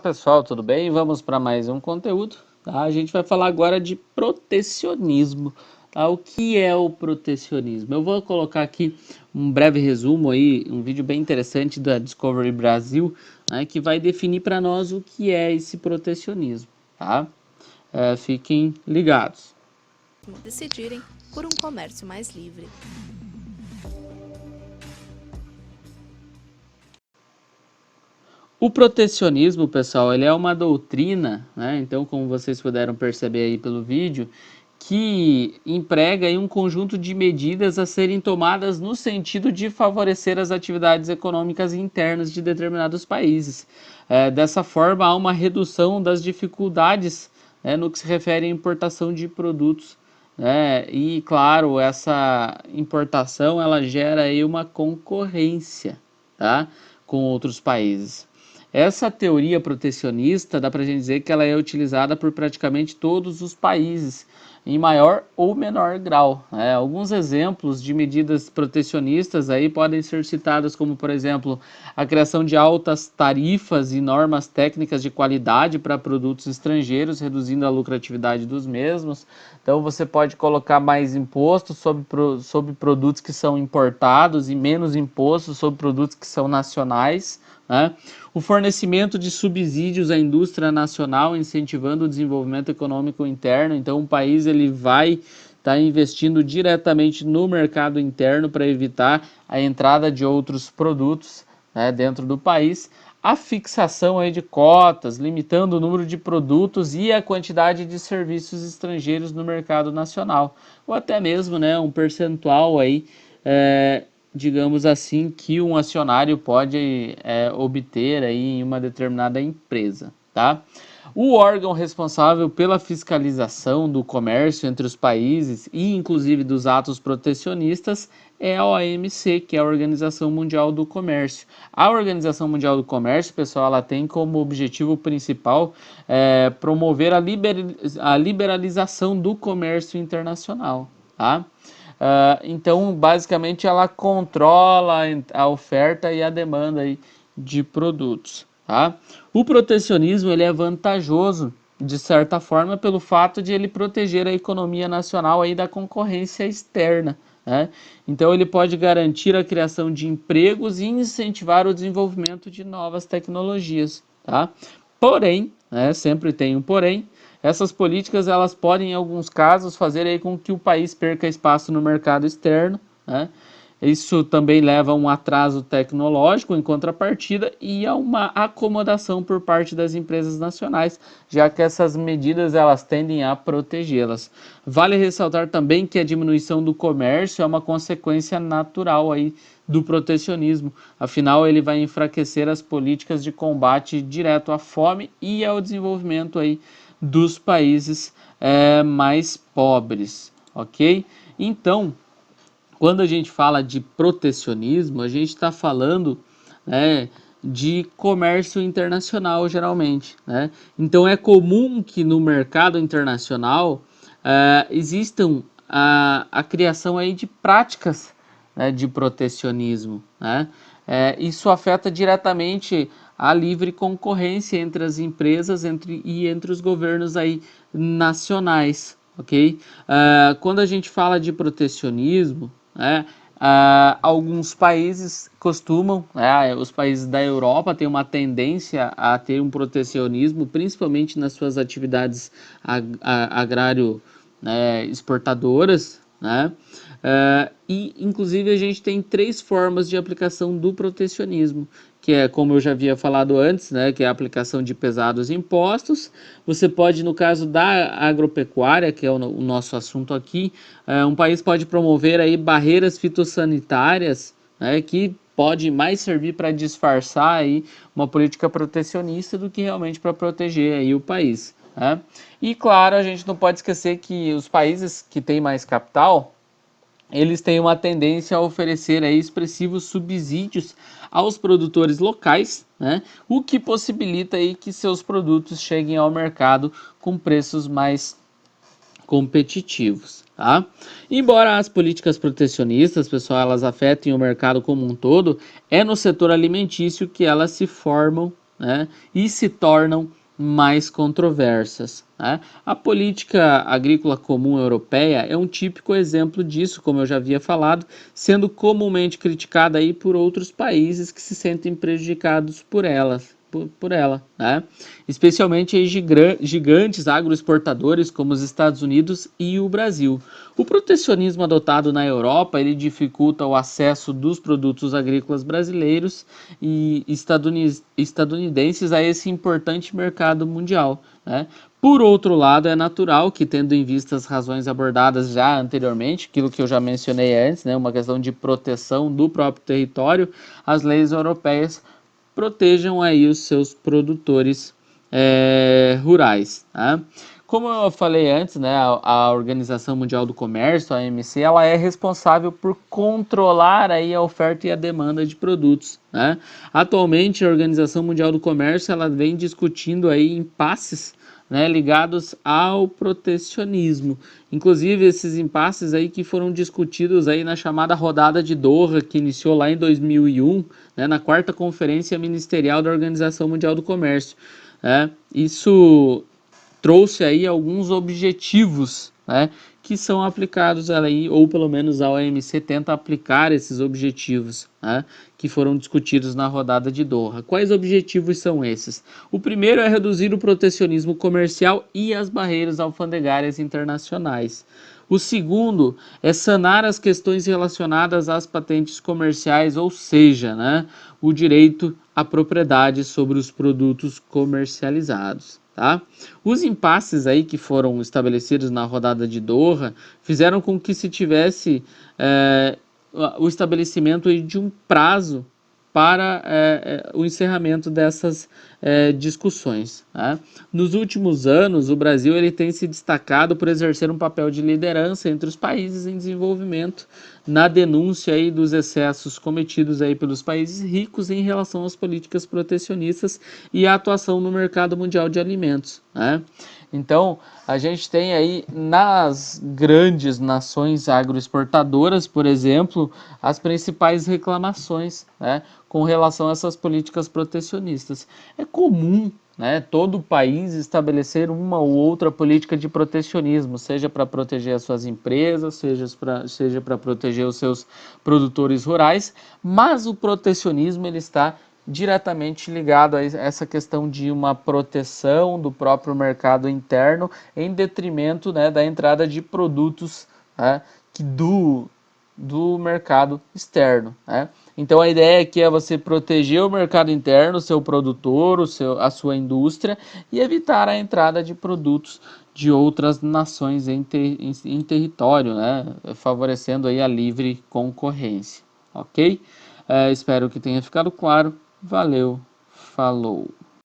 Pessoal, tudo bem? Vamos para mais um conteúdo, tá? A gente vai falar agora de protecionismo, tá? O que é o protecionismo? Eu vou colocar aqui um breve resumo aí, um vídeo bem interessante da Discovery Brasil, né, que vai definir para nós o que é esse protecionismo, tá? Fiquem ligados. Decidirem por um comércio mais livre. O protecionismo, pessoal, ele é uma doutrina, né? Então, como vocês puderam perceber aí pelo vídeo, que emprega aí um conjunto de medidas a serem tomadas no sentido de favorecer as atividades econômicas internas de determinados países. Dessa forma, há uma redução das dificuldades, né, no que se refere à importação de produtos, né? E, claro, essa importação ela gera aí uma concorrência, tá, com outros países. Essa teoria protecionista dá para a gente dizer que ela é utilizada por praticamente todos os países, em maior ou menor grau. Alguns exemplos de medidas protecionistas aí podem ser citados como, por exemplo, a criação de altas tarifas e normas técnicas de qualidade para produtos estrangeiros, reduzindo a lucratividade dos mesmos. Então você pode colocar mais impostos sobre produtos que são importados e menos impostos sobre produtos que são nacionais, né? O fornecimento de subsídios à indústria nacional, incentivando o desenvolvimento econômico interno. Então, o país ele vai estar investindo diretamente no mercado interno para evitar a entrada de outros produtos, né, dentro do país. A fixação aí de cotas, limitando o número de produtos e a quantidade de serviços estrangeiros no mercado nacional, ou até mesmo, né, um percentual aí, digamos assim, que um acionário pode obter aí em uma determinada empresa, tá? O órgão responsável pela fiscalização do comércio entre os países e inclusive dos atos protecionistas é a OMC, que é a Organização Mundial do Comércio. A Organização Mundial do Comércio, pessoal, ela tem como objetivo principal promover a liberalização do comércio internacional, tá? Então, basicamente, ela controla a oferta e a demanda aí de produtos, tá? O protecionismo ele é vantajoso, de certa forma, pelo fato de ele proteger a economia nacional aí da concorrência externa, né? Então, ele pode garantir a criação de empregos e incentivar o desenvolvimento de novas tecnologias, tá? Porém, né, sempre tem um porém, essas políticas elas podem, em alguns casos, fazer aí com que o país perca espaço no mercado externo, né? Isso também leva a um atraso tecnológico em contrapartida e a uma acomodação por parte das empresas nacionais, já que essas medidas elas tendem a protegê-las. Vale ressaltar também que a diminuição do comércio é uma consequência natural aí do protecionismo. Afinal, ele vai enfraquecer as políticas de combate direto à fome e ao desenvolvimento aí dos países mais pobres, ok? Então, quando a gente fala de protecionismo, a gente está falando, né, de comércio internacional, geralmente, né? Então é comum que no mercado internacional existam a criação aí de práticas, né, de protecionismo, né? Isso afeta diretamente a livre concorrência entre as empresas entre os governos aí nacionais, ok? Quando a gente fala de protecionismo, né, alguns países costumam, os países da Europa têm uma tendência a ter um protecionismo, principalmente nas suas atividades agrário, né, exportadoras, né? E inclusive a gente tem três formas de aplicação do protecionismo, que é, como eu já havia falado antes, né, que é a aplicação de pesados impostos. Você pode, no caso da agropecuária, que é o nosso assunto aqui, um país pode promover aí barreiras fitossanitárias, né, que pode mais servir para disfarçar aí uma política protecionista do que realmente para proteger aí o país, né? E claro, a gente não pode esquecer que os países que têm mais capital, eles têm uma tendência a oferecer aí expressivos subsídios aos produtores locais, né? O que possibilita aí que seus produtos cheguem ao mercado com preços mais competitivos, tá? Embora as políticas protecionistas, pessoal, elas afetem o mercado como um todo, é no setor alimentício que elas se formam, né, e se tornam mais controversas, né? A política agrícola comum europeia é um típico exemplo disso, como eu já havia falado, sendo comumente criticada aí por outros países que se sentem prejudicados por ela, né? Especialmente aí gigantes agroexportadores como os Estados Unidos e o Brasil. O protecionismo adotado na Europa, ele dificulta o acesso dos produtos agrícolas brasileiros e estadunidenses a esse importante mercado mundial, né? Por outro lado, é natural que, tendo em vista as razões abordadas já anteriormente, aquilo que eu já mencionei antes, né, uma questão de proteção do próprio território, as leis europeias protejam aí os seus produtores rurais, tá? Como eu falei antes, né, a Organização Mundial do Comércio, a OMC, ela é responsável por controlar aí a oferta e a demanda de produtos, né? Atualmente, a Organização Mundial do Comércio, ela vem discutindo aí impasses, né, ligados ao protecionismo. Inclusive esses impasses aí que foram discutidos aí na chamada rodada de Doha, que iniciou lá em 2001, né, na quarta conferência ministerial da Organização Mundial do Comércio. Isso trouxe aí alguns objetivos, né, que são aplicados aí, ou pelo menos a OMC tenta aplicar esses objetivos, né, que foram discutidos na rodada de Doha. Quais objetivos são esses? O primeiro é reduzir o protecionismo comercial e as barreiras alfandegárias internacionais. O segundo é sanar as questões relacionadas às patentes comerciais, ou seja, né, o direito à propriedade sobre os produtos comercializados. Tá? Os impasses aí que foram estabelecidos na rodada de Doha fizeram com que se tivesse o estabelecimento aí de um prazo para o encerramento dessas discussões. Né? Nos últimos anos, o Brasil ele tem se destacado por exercer um papel de liderança entre os países em desenvolvimento na denúncia aí dos excessos cometidos aí pelos países ricos em relação às políticas protecionistas e a atuação no mercado mundial de alimentos. Né? Então, a gente tem aí nas grandes nações agroexportadoras, por exemplo, as principais reclamações, né, com relação a essas políticas protecionistas. É comum, né, todo país estabelecer uma ou outra política de protecionismo, seja para proteger as suas empresas, seja para proteger os seus produtores rurais, mas o protecionismo ele está diretamente ligado a essa questão de uma proteção do próprio mercado interno em detrimento, né, da entrada de produtos, né, do mercado externo. Né? Então a ideia aqui é você proteger o mercado interno, o seu produtor, a sua indústria e evitar a entrada de produtos de outras nações em território, né, favorecendo aí a livre concorrência. Ok? Espero que tenha ficado claro. Valeu, falou!